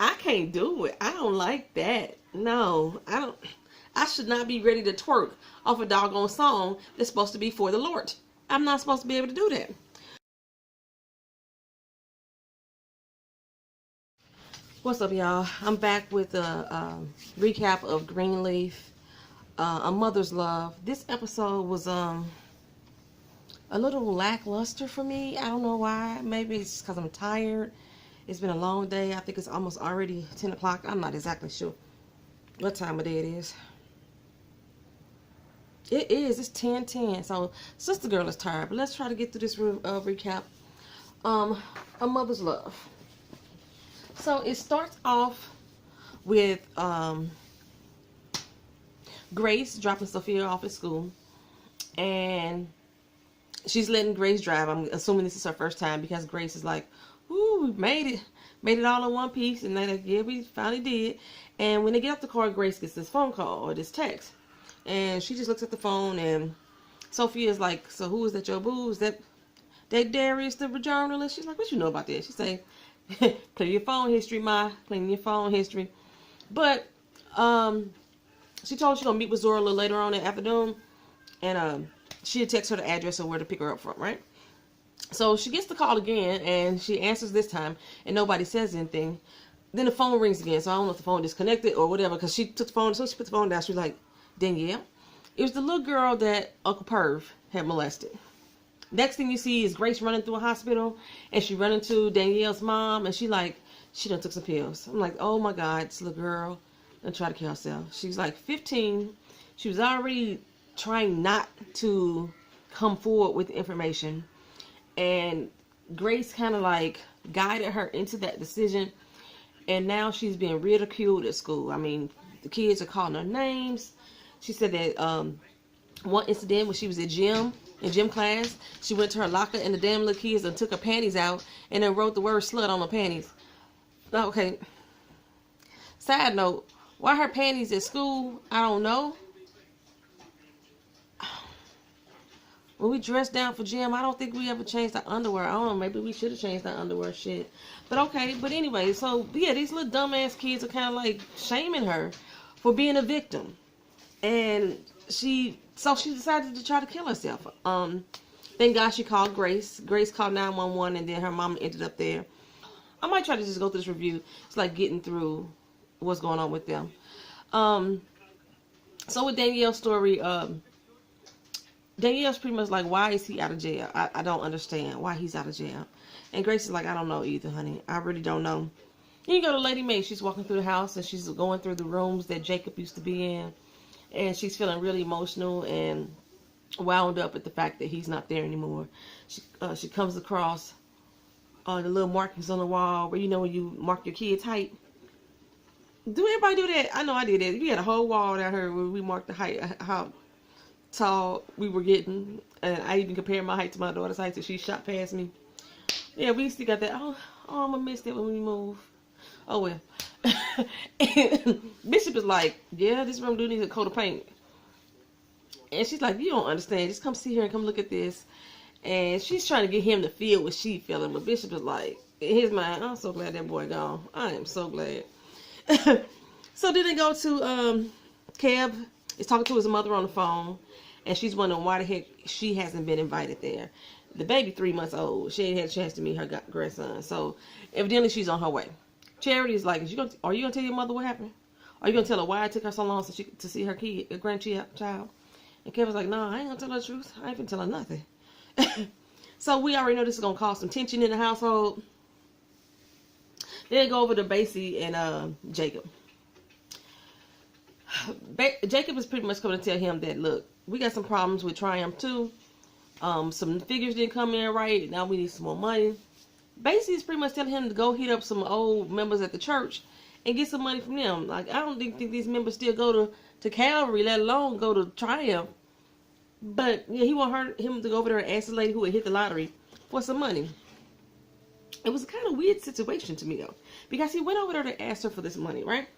I can't do it. I don't like that. No, I don't. I should not be ready to twerk off a doggone song that's supposed to be for the Lord. I'm not supposed to be able to do that. What's up, y'all? I'm back with a recap of Greenleaf, A Mother's Love. This episode was a little lackluster for me. I don't know why. Maybe it's because I'm tired. It's been a long day. I think it's almost already 10 o'clock. I'm not exactly sure what time of day it is. It is. It's 10:10. So, Sister Girl is tired. But let's try to get through this recap. A Mother's Love. So, it starts off with Grace dropping Sophia off at school. And she's letting Grace drive. I'm assuming this is her first time because Grace is like, ooh, we made it. Made it all in one piece. And they're like, yeah, we finally did. And when they get off the car, Grace gets this phone call or this text. And she just looks at the phone and Sophia's like, so who is that, your boo? Is that Darius, the journalist? She's like, what you know about that? She say, clear your phone history, Ma. Clear your phone history. But she told her she's going to meet with Zora a little later on in the afternoon. And she'll text her the address of where to pick her up from, right? So she gets the call again, and she answers this time, and nobody says anything. Then the phone rings again, so I don't know if the phone disconnected or whatever, because she took the phone, so she put the phone down, she was like, Danielle. It was the little girl that Uncle Perv had molested. Next thing you see is Grace running through a hospital, and she running to Danielle's mom, and she done took some pills. I'm like, oh my God, this little girl done tried to kill herself. She's like 15. She was already trying not to come forward with information. And Grace kind of like guided her into that decision. And now she's being ridiculed at school. I mean, the kids are calling her names. She said that one incident when she was in gym class, she went to her locker and the damn little kids and took her panties out and then wrote the word slut on her panties. Okay. Side note, why her panties at school? I don't know. When we dressed down for gym, I don't think we ever changed our underwear. I don't know, maybe we should have changed our underwear, shit. But okay, but anyway, so yeah, these little dumbass kids are kind of like shaming her for being a victim. And she decided to try to kill herself. Thank God she called Grace. Grace called 911 and then her mama ended up there. I might try to just go through this review. It's like getting through what's going on with them. So with Danielle's story, Danielle's pretty much like, why is he out of jail? I don't understand why he's out of jail. And Grace is like, I don't know either, honey. I really don't know. Then you go to Lady Mae. She's walking through the house and she's going through the rooms that Jacob used to be in. And she's feeling really emotional and wound up at the fact that he's not there anymore. She comes across the little markings on the wall where, you know, when you mark your kid's height. Do everybody do that? I know I did that. We had a whole wall down here where we marked the height, how tall we were getting, and I even compared my height to my daughter's height, so she shot past me. Yeah, we still got that. Oh, I'm gonna miss that when we move. Oh well. And Bishop is like, yeah, this room do need a coat of paint. And she's like, you don't understand. Just come see here and come look at this. And she's trying to get him to feel what she feeling, but Bishop is like, in his mind, I'm so glad that boy gone. I am so glad. So then they go to Kev is talking to his mother on the phone, and she's wondering why the heck she hasn't been invited there. The baby 3 months old. She ain't had a chance to meet her grandson, so evidently she's on her way. Charity is like, are you gonna tell your mother what happened? Are you gonna tell her why it took her so long to see her grandchild? And Kevin's like, no, I ain't gonna tell her the truth. I ain't gonna tell her nothing. So we already know this is gonna cause some tension in the household. Then go over to Basie and Jacob. Jacob is pretty much coming to tell him that, look, we got some problems with Triumph too. Some figures didn't come in right. Now we need some more money. Basie is pretty much telling him to go hit up some old members at the church and get some money from them. Like, I don't think these members still go to Calvary, let alone go to Triumph. But yeah, he want him to go over there and ask the lady who had hit the lottery for some money. It was a kind of weird situation to me though, because he went over there to ask her for this money, right?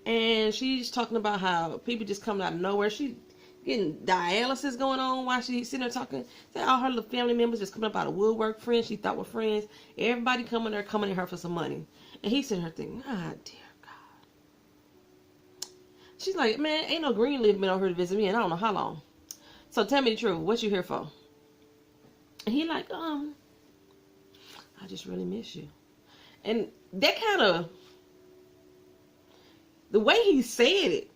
And she's talking about how people just coming out of nowhere. She getting dialysis going on while she's sitting there talking. All her little family members just coming up out of woodwork, friends she thought were friends. Everybody coming at her for some money. And he's sitting her thinking, ah, dear God. She's like, man, ain't no Greenleaf been over here to visit me, and I don't know how long. So tell me the truth. What you here for? And he like, I just really miss you. And that kind of, the way he said it,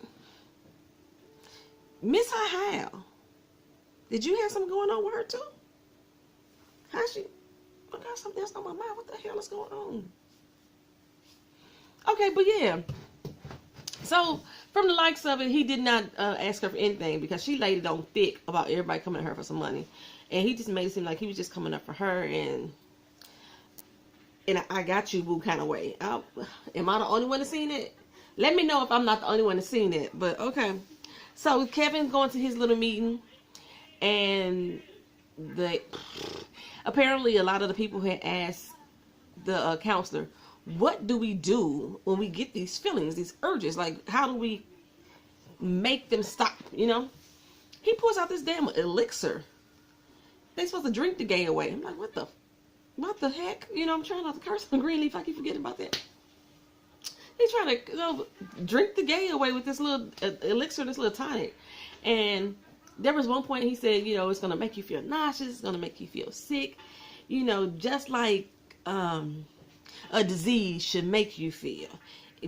miss her how? Did you have something going on with her too? How she? I got something else on my mind. What the hell is going on? Okay, but yeah. So from the likes of it, he did not ask her for anything because she laid it on thick about everybody coming to her for some money, and he just made it seem like he was just coming up for her and I got you boo kind of way. Am I the only one that's seen it? Let me know if I'm not the only one that's seen it. But okay. So Kevin's going to his little meeting, and apparently a lot of the people had asked the counselor, what do we do when we get these feelings, these urges? Like, how do we make them stop, you know? He pulls out this damn elixir. They supposed to drink the gay away. I'm like, what the heck? You know, I'm trying not to curse on Greenleaf. I keep forgetting about that. He's trying to drink the gay away with this little elixir, this little tonic. And there was one point he said, you know, it's going to make you feel nauseous. It's going to make you feel sick. You know, just like a disease should make you feel.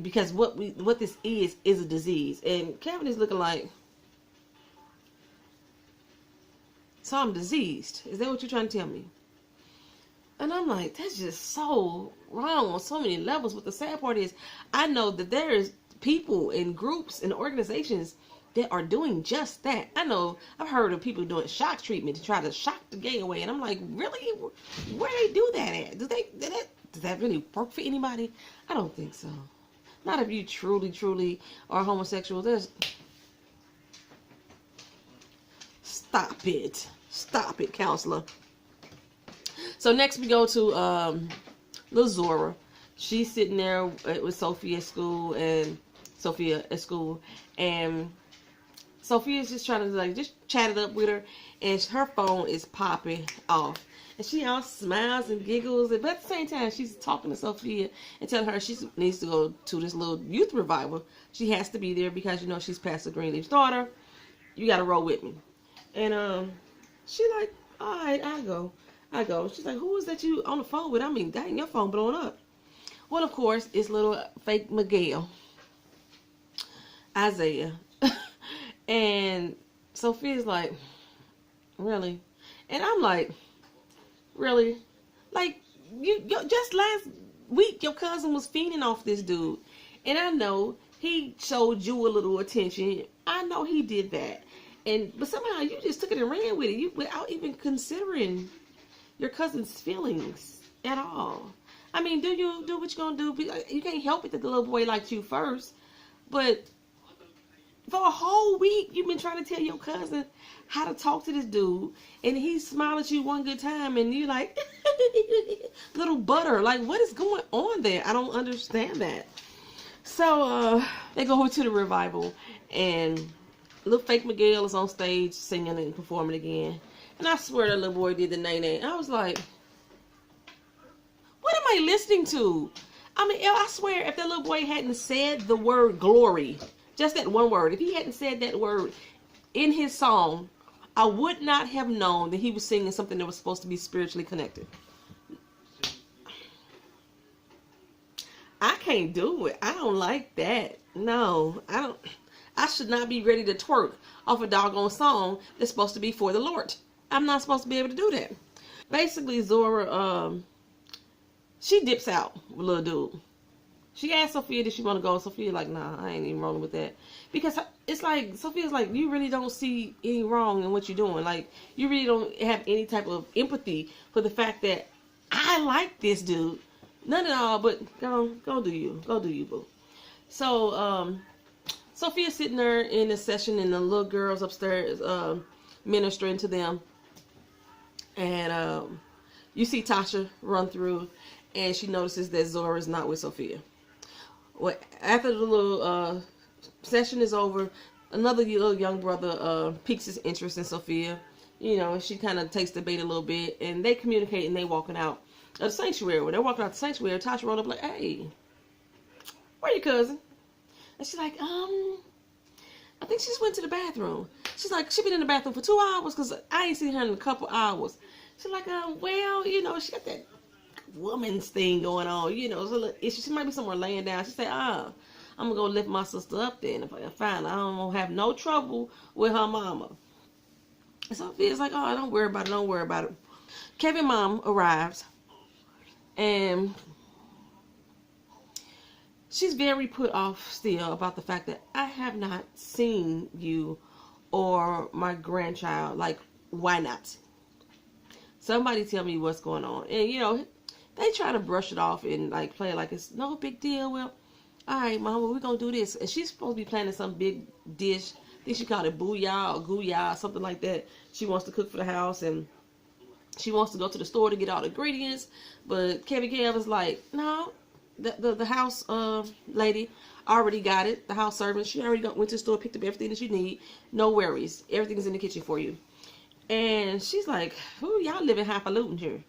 Because what this is a disease. And Kevin is looking like, so I'm diseased. Is that what you're trying to tell me? And I'm like, that's just so wrong on so many levels. But the sad part is, I know that there's people and groups and organizations that are doing just that. I know I've heard of people doing shock treatment to try to shock the gay away. And I'm like, really? Where do they do that at? Does that really work for anybody? I don't think so. Not if you truly are homosexual. Stop it, counselor. So next we go to little Zora. She's sitting there with Sophie at school, and Sophia's just trying to just chat it up with her, and her phone is popping off, and she all smiles and giggles, but at the same time she's talking to Sophia and telling her she needs to go to this little youth revival. She has to be there because, you know, she's Pastor Greenleaf's daughter. You got to roll with me. And she like, all right, I go. She's like, who is that you on the phone with? I mean, dang, your phone blowing up. Well, of course, it's little fake Miguel, Isaiah. And Sophia's like, really? And I'm like, really? Like, you just last week, your cousin was fiending off this dude. And I know he showed you a little attention. I know he did that. But somehow you just took it and ran with it, without even considering your cousin's feelings at all. I mean, do what you're gonna do. You can't help it that the little boy liked you first, but for a whole week you've been trying to tell your cousin how to talk to this dude, and he smiled at you one good time, and you like little butter. Like, what is going on there? I don't understand that. So they go over to the revival, and little fake Miguel is on stage singing and performing again. And I swear that little boy did the nay-nay. I was like, what am I listening to? I mean, I swear if that little boy hadn't said the word glory, just that one word, if he hadn't said that word in his song, I would not have known that he was singing something that was supposed to be spiritually connected. I can't do it. I don't like that. No, I don't. I should not be ready to twerk off a doggone song that's supposed to be for the Lord. I'm not supposed to be able to do that. Basically, Zora, she dips out with little dude. She asked Sophia, did she want to go? Sophia like, nah, I ain't even rolling with that. Because it's like, Sophia's like, you really don't see any wrong in what you're doing. Like, you really don't have any type of empathy for the fact that I like this dude. None at all, but go do you. Go do you, boo. So, Sophia's sitting there in a session, and the little girls upstairs ministering to them. And you see Tasha run through, and she notices that Zora is not with Sophia. Well, after the little session is over, another little young brother piques his interest in Sophia. You know, she kind of takes the bait a little bit, and they communicate, and they walking out of the sanctuary. When they're walking out the sanctuary, Tasha rolled up like, hey, where your cousin? And she's like, I think she just went to the bathroom. She's like, she been in the bathroom for 2 hours because I ain't seen her in a couple hours. She's like, well, you know, she got that woman's thing going on, you know. So she might be somewhere laying down. She said, I'm gonna go lift my sister up then. If I can find her, I don't have no trouble with her mama. And Sophia's like, oh, don't worry about it, don't worry about it. Kevin's mom arrives, and she's very put off still about the fact that I have not seen you or my grandchild. Like, why not? Somebody tell me what's going on. And, you know, they try to brush it off and, like, play it like it's no big deal. Well, all right, Mama, we're going to do this. And she's supposed to be planning some big dish. I think she called it booyah or gooyah, something like that. She wants to cook for the house, and she wants to go to the store to get all the ingredients. But Kevin Kev is like, no, the house lady already got it. The house servant, she already went to the store, picked up everything that you need. No worries. Everything's in the kitchen for you. And she's like, "Ooh, y'all living highfalutin here.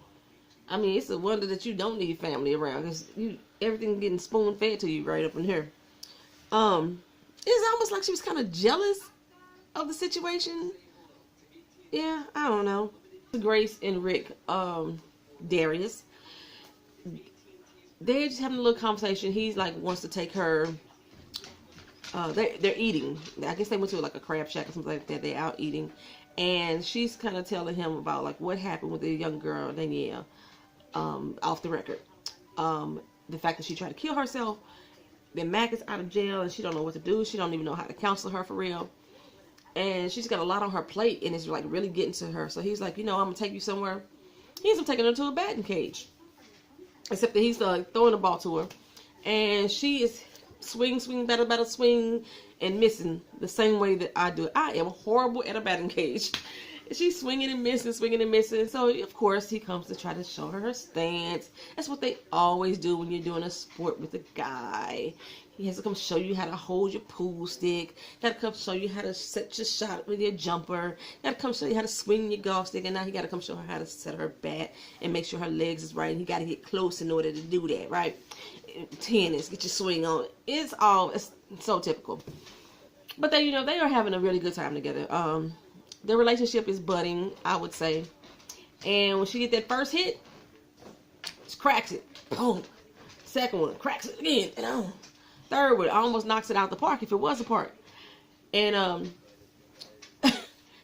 I mean, it's a wonder that you don't need family around, because everything getting spoon fed to you right up in here." It's almost like she was kind of jealous of the situation. Yeah, I don't know. Grace and Rick, Darius, they're just having a little conversation. He's like wants to take her. They're eating. I guess they went to like a crab shack or something like that. They're out eating. And she's kind of telling him about like what happened with the young girl, Danielle, off the record. The fact that she tried to kill herself. Then Mac is out of jail and she don't know what to do. She don't even know how to counsel her for real. And she's got a lot on her plate and it's like really getting to her. So he's like, you know, I'm going to take you somewhere. He ends up taking her to a batting cage. Except that he's throwing the ball to her. And she is swing, batter, swing, and missing the same way that I do it. I am horrible at a batting cage. She's swinging and missing. So, of course, he comes to try to show her stance. That's what they always do when you're doing a sport with a guy. He has to come show you how to hold your pool stick. Got to come show you how to set your shot with your jumper. Got to come show you how to swing your golf stick. And now he got to come show her how to set her bat and make sure her legs is right. And he got to get close in order to do that, right? Tennis, get your swing on. It's so typical. But they, you know, they are having a really good time together. Their relationship is budding, I would say. And when she get that first hit, she cracks it. Boom. Second one, cracks it again. And third one, almost knocks it out the park if it was a park. And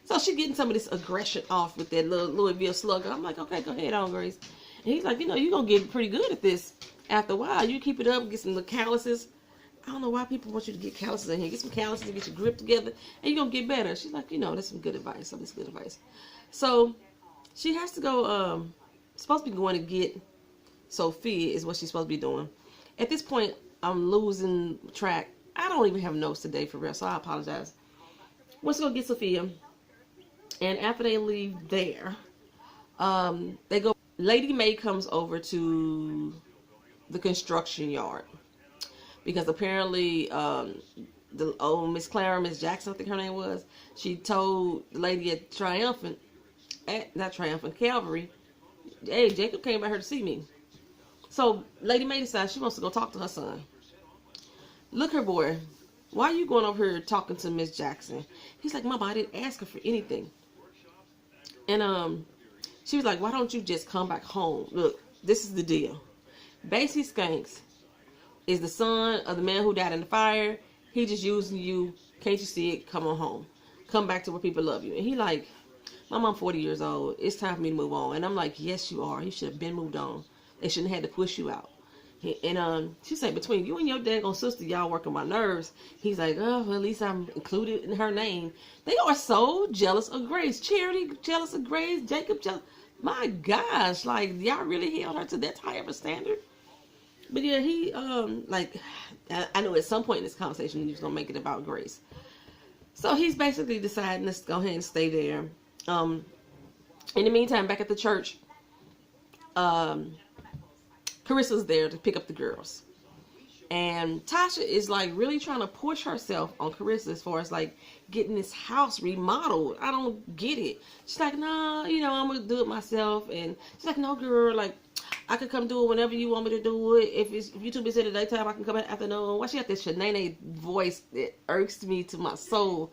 so she getting some of this aggression off with that little Louisville slugger. I'm like, okay, go ahead on, Grace. And he's like, you know, you're going to get pretty good at this after a while. You keep it up, get some little calluses. I don't know why people want you to get calluses in here. Get some calluses and get your grip together, and you're going to get better. She's like, you know, that's some good advice. Some of this good advice. So she has to go, supposed to be going to get Sophie is what she's supposed to be doing. At this point, I'm losing track. I don't even have notes today for real, so I apologize. Wants to go get Sophia, and after they leave there, they go. Lady May comes over to the construction yard. Because apparently, the old Miss Clara, Miss Jackson, I think her name was, she told the lady at Calvary, hey, Jacob came by her to see me. So Lady May decides she wants to go talk to her son. Look here, boy, why are you going over here talking to Miss Jackson? He's like, Mama, I didn't ask her for anything. And she was like, why don't you just come back home? Look, this is the deal. Basie Skanks is the son of the man who died in the fire. He just using you. Can't you see it? Come on home. Come back to where people love you. And he like, my mom 40 years old. It's time for me to move on. And I'm like, yes, you are. You should have been moved on. They shouldn't have had to push you out. And she said, between you and your daggone sister, y'all working my nerves. He's like, oh, well, at least I'm included in her name. They are so jealous of Grace. Charity jealous of Grace. Jacob jealous. My gosh, like, y'all really held her to that high of a standard? But yeah, he, like, I know at some point in this conversation, he was going to make it about Grace. So he's basically deciding to go ahead and stay there. In the meantime, back at the church, Kerissa's there to pick up the girls. And Tasha is, like, really trying to push herself on Kerissa as far as, like, getting this house remodeled. I don't get it. She's like, nah, you know, I'm going to do it myself. And she's like, no, girl, like, I could come do it whenever you want me to do it. If you too busy at the daytime, I can come at afternoon. Why she got this Shanae voice that irks me to my soul?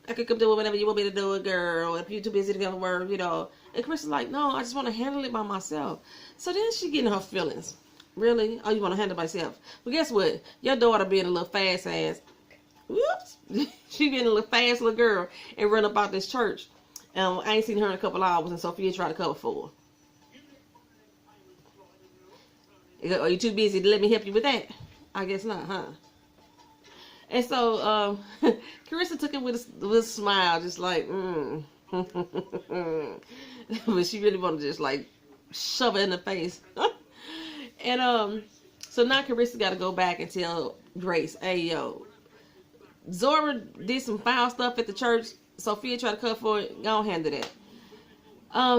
I could come do it whenever you want me to do it, girl. If you're too busy to go to work, you know. And Kerissa's like, no, I just want to handle it by myself. So then she getting her feelings. Really? Oh, you want to handle it by yourself? Well, guess what? Your daughter being a little fast ass. Whoops. She being a little fast little girl and run up out this church. I ain't seen her in a couple hours, and Sophia tried to cover for her. Are you too busy to let me help you with that? I guess not, huh? And so Kerissa took it with a smile, just like, but she really wanted to just like shove it in the face. And so now Kerissa got to go back and tell Grace, hey, yo, Zora did some foul stuff at the church. Sophia tried to cover for it. Go handle that.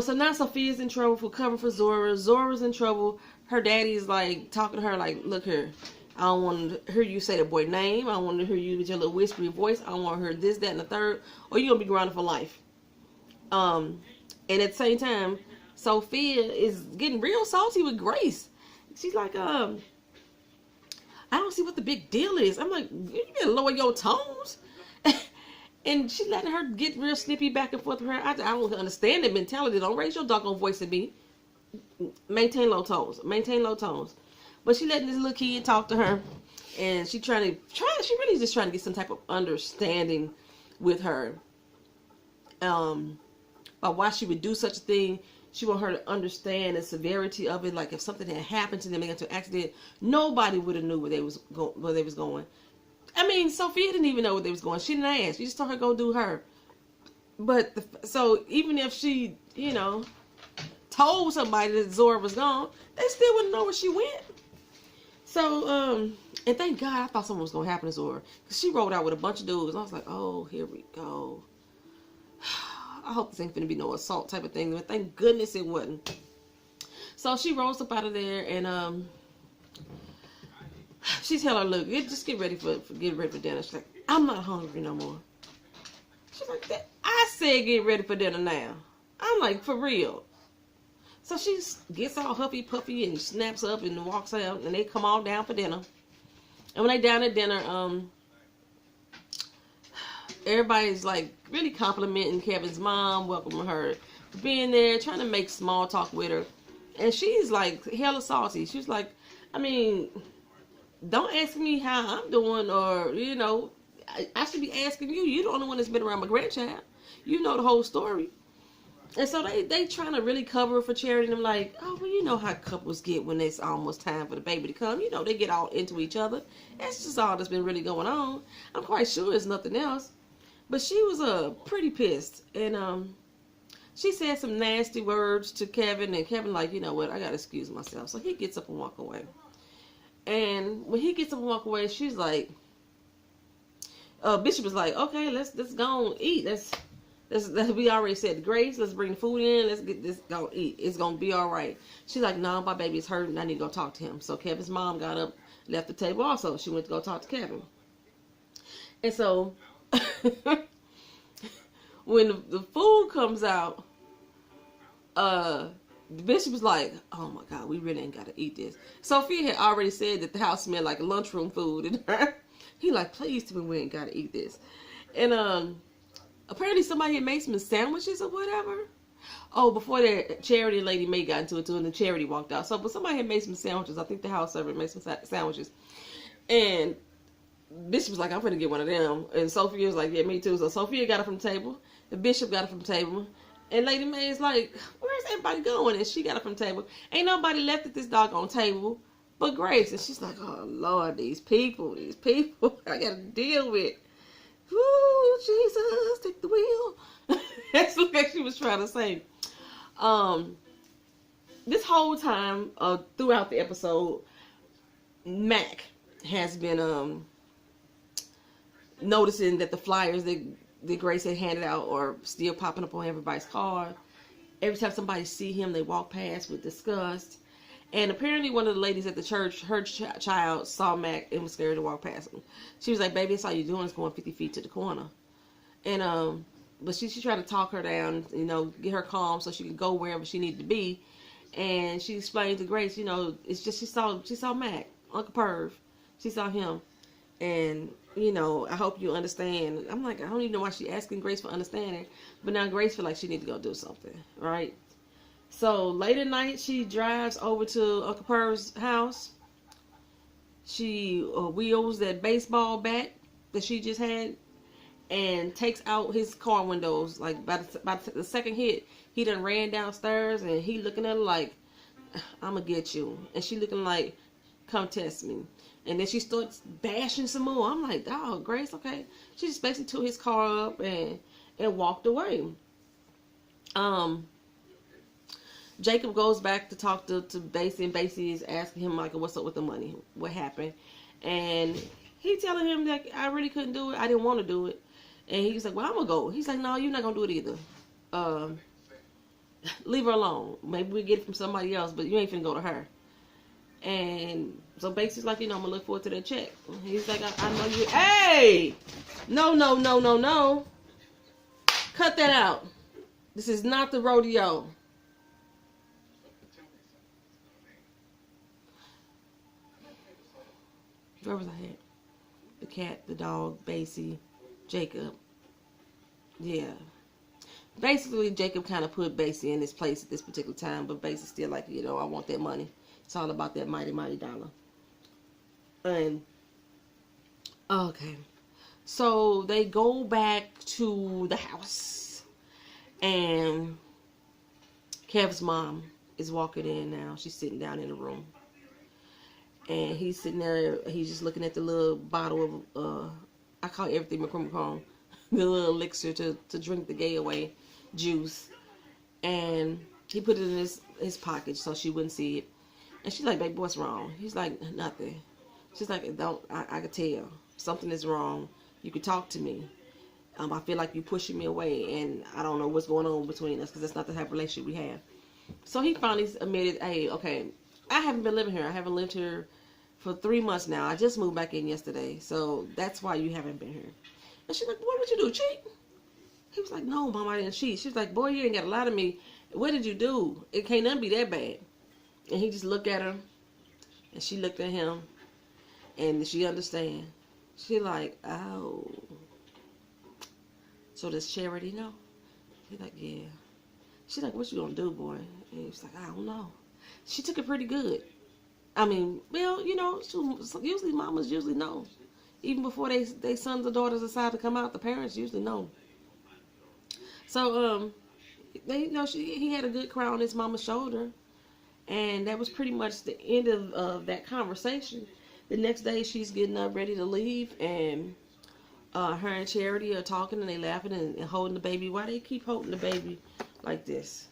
So now Sophia's in trouble for covering for Zora. Zora's in trouble. Her daddy's like talking to her like, look here, I don't want to hear you say the boy name. I don't want to hear you with your little whispery voice. I don't want to hear this, that, and the third. Or you're going to be grounded for life. And at the same time, Sophia is getting real salty with Grace. She's like, I don't see what the big deal is. I'm like, you better lower your tones. And she letting her get real snippy back and forth with her. I don't understand that mentality. Don't raise your doggone voice at me. Maintain low tones. Maintain low tones. But she letting this little kid talk to her. And she really just trying to get some type of understanding with her. About why she would do such a thing. She want her to understand the severity of it. Like if something had happened to them, they got into an accident, nobody would have knew where they was going. I mean, Sophia didn't even know where they was going. She didn't ask. She just told her go do her. But so even if she, told somebody that Zora was gone, they still wouldn't know where she went. So and thank God I thought something was gonna happen to Zora, because she rolled out with a bunch of dudes. I was like, oh, here we go. I hope this ain't finna be no assault type of thing, but thank goodness it wasn't. So she rolls up out of there, and she's telling her, look, just get ready for dinner. She's like, I'm not hungry no more. She's like, I said get ready for dinner now. I'm like, for real. So she gets all huffy puffy and snaps up and walks out, and they come all down for dinner. And when they down at dinner, everybody's like really complimenting Kevin's mom, welcoming her for being there, trying to make small talk with her. And she's like hella salty. She's like, I mean, don't ask me how I'm doing, or, I should be asking you. You're the only one that's been around my grandchild. You know the whole story. And so they trying to really cover for Charity. And I'm like, oh, well, you know how couples get when it's almost time for the baby to come. They get all into each other. That's just all that's been really going on. I'm quite sure it's nothing else. But she was pretty pissed. And she said some nasty words to Kevin. And Kevin like, you know what, I got to excuse myself. So he gets up and walk away. And when he gets up and walk away, she's like, Bishop was like, okay, let's go and eat. We already said the grace. Let's bring the food in. Let's get this, go eat. It's going to be all right. She's like, no, my baby's hurting. I need to go talk to him. So Kevin's mom got up, left the table also. She went to go talk to Kevin. And so when the food comes out, the Bishop was like, oh my God, we really ain't got to eat this. Sophia had already said that the house smelled like lunchroom food. And he like, please tell me we ain't got to eat this. And apparently somebody had made some sandwiches or whatever. Oh, before that, Charity and Lady May got into it too, and then Charity walked out. But somebody had made some sandwiches. I think the house servant made some sandwiches. And Bishop was like, I'm gonna get one of them. And Sophia was like, yeah, me too. So Sophia got it from the table. The Bishop got it from the table. And Lady May is like, where's everybody going? And she got it from the table. Ain't nobody left at this doggone table but Grace. And she's like, oh Lord, these people I gotta deal with. Ooh, Jesus, take the wheel. That's what she was trying to say. This whole time, throughout the episode, Mac has been noticing that the flyers that Grace had handed out are still popping up on everybody's car. Every time somebody see him, they walk past with disgust. And apparently one of the ladies at the church, her child saw Mac and was scared to walk past him. She was like, baby, that's all you're doing is going 50 feet to the corner. And, but she tried to talk her down, get her calm so she could go wherever she needed to be. And she explained to Grace, you know, it's just she saw Mac, Uncle Perv. She saw him. And, you know, I hope you understand. I'm like, I don't even know why she asking Grace for understanding. But now Grace feel like she need to go do something, right? So late at night, she drives over to Uncle Perv's house. She wheels that baseball bat that she just had and takes out his car windows. Like by the second hit, he done ran downstairs and he looking at her like, "I'ma get you," and she looking like, "Come test me." And then she starts bashing some more. I'm like, "Dog, Grace, okay." She just basically took his car up and walked away. Jacob goes back to talk to Basie, and Basie is asking him like, "What's up with the money? What happened?" And he telling him that I really couldn't do it. I didn't want to do it. And he's like, "Well, I'm gonna go." He's like, "No, you're not gonna do it either. Leave her alone. Maybe we get it from somebody else, but you ain't finna go to her." And so Basie's like, "You know, I'm gonna look forward to that check." He's like, I know you. Hey, no. Cut that out. This is not the rodeo. Where was I at? The cat, the dog, Basie, Jacob. Yeah. Basically, Jacob kind of put Basie in his place at this particular time, but Basie's still like, you know, I want that money. It's all about that mighty, mighty dollar. And, okay. So, they go back to the house. And Kev's mom is walking in now. She's sitting down in the room. And he's sitting there, he's just looking at the little bottle of, I call everything McCrum, the little elixir to drink the gay away juice. And he put it in his pocket so she wouldn't see it. And she's like, "Baby, what's wrong?" He's like, "Nothing." She's like, I could tell. Something is wrong. You could talk to me. I feel like you're pushing me away, and I don't know what's going on between us because that's not the type of relationship we have. So he finally admitted, "Hey, okay, I haven't been living here. I haven't lived here for 3 months now. I just moved back in yesterday, so that's why you haven't been here." And she's like, "What would you do, cheat?" He was like, "No, Mom, I didn't cheat." She was like, "Boy, you ain't got a lot of me. What did you do? It can't nothing be that bad." And he just looked at her, and she looked at him, and she understand. She like, "Oh, so does Charity know?" He's like, "Yeah." She's like, "What you gonna do, boy?" And he's like, "I don't know." She took it pretty good. I mean, well, you know, usually mamas usually know. Even before they sons or daughters decide to come out, the parents usually know. So, they, you know, he had a good cry on his mama's shoulder. And that was pretty much the end of that conversation. The next day, she's getting up, ready to leave. And her and Charity are talking, and they laughing and holding the baby. Why they keep holding the baby like this?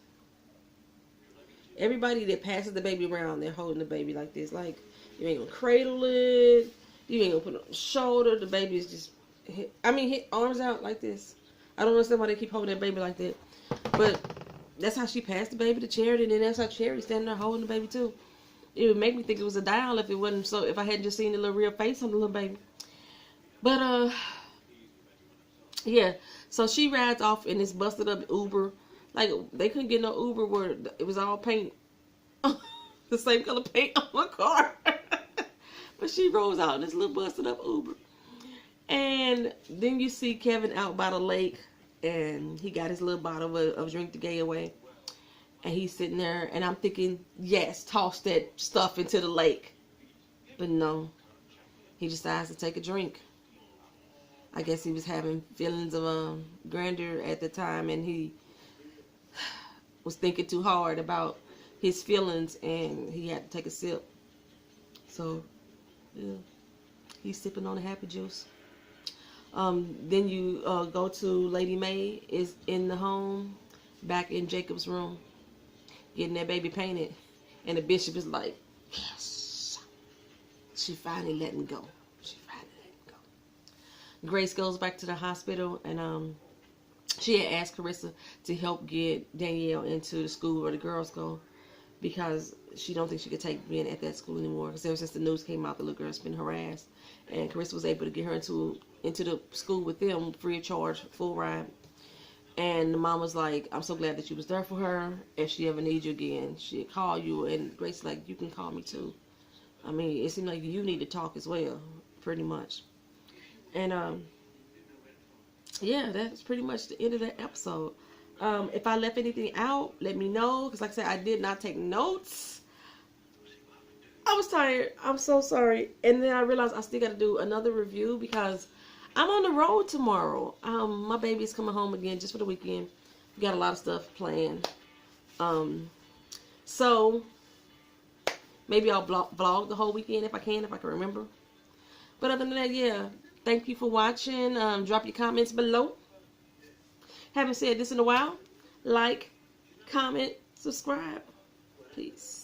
Everybody that passes the baby around, they're holding the baby like this. Like, you ain't gonna cradle it. You ain't gonna put it on the shoulder. The baby is just, hit arms out like this. I don't understand why they keep holding that baby like that. But that's how she passed the baby to Charity, and then that's how Charity standing there holding the baby too. It would make me think it was a doll if it wasn't so. If I hadn't just seen the little real face on the little baby. But yeah. So she rides off in this busted up Uber. Like, they couldn't get no Uber where it was all paint, the same color paint on my car. But she rolls out in this little busted up Uber. And then you see Kevin out by the lake, and he got his little bottle of drink to gay away. And he's sitting there, and I'm thinking, yes, toss that stuff into the lake. But no, he decides to take a drink. I guess he was having feelings of grandeur at the time, and he was thinking too hard about his feelings, and he had to take a sip. So, yeah, he's sipping on the happy juice. Then you go to Lady Mae is in the home, back in Jacob's room, getting that baby painted, and the bishop is like, yes, she finally letting go. She finally letting go. Grace goes back to the hospital, and she had asked Kerissa to help get Danielle into the school where the girls go, because she don't think she could take being at that school anymore. Because ever since the news came out, the little girl's been harassed, and Kerissa was able to get her into the school with them free of charge, full ride. And the mom was like, I'm so glad that you was there for her. If she ever needs you again, she'll call you. And Grace like, you can call me too. I mean, it seemed like you need to talk as well, pretty much. And yeah, that's pretty much the end of that episode. If I left anything out, let me know. Because like I said, I did not take notes. I was tired. I'm so sorry. And then I realized I still got to do another review because I'm on the road tomorrow. My baby's coming home again just for the weekend. We got a lot of stuff planned. So maybe I'll vlog the whole weekend if I can remember. But other than that, yeah. Thank you for watching. Drop your comments below. Haven't said this in a while. Like, comment, subscribe. Please.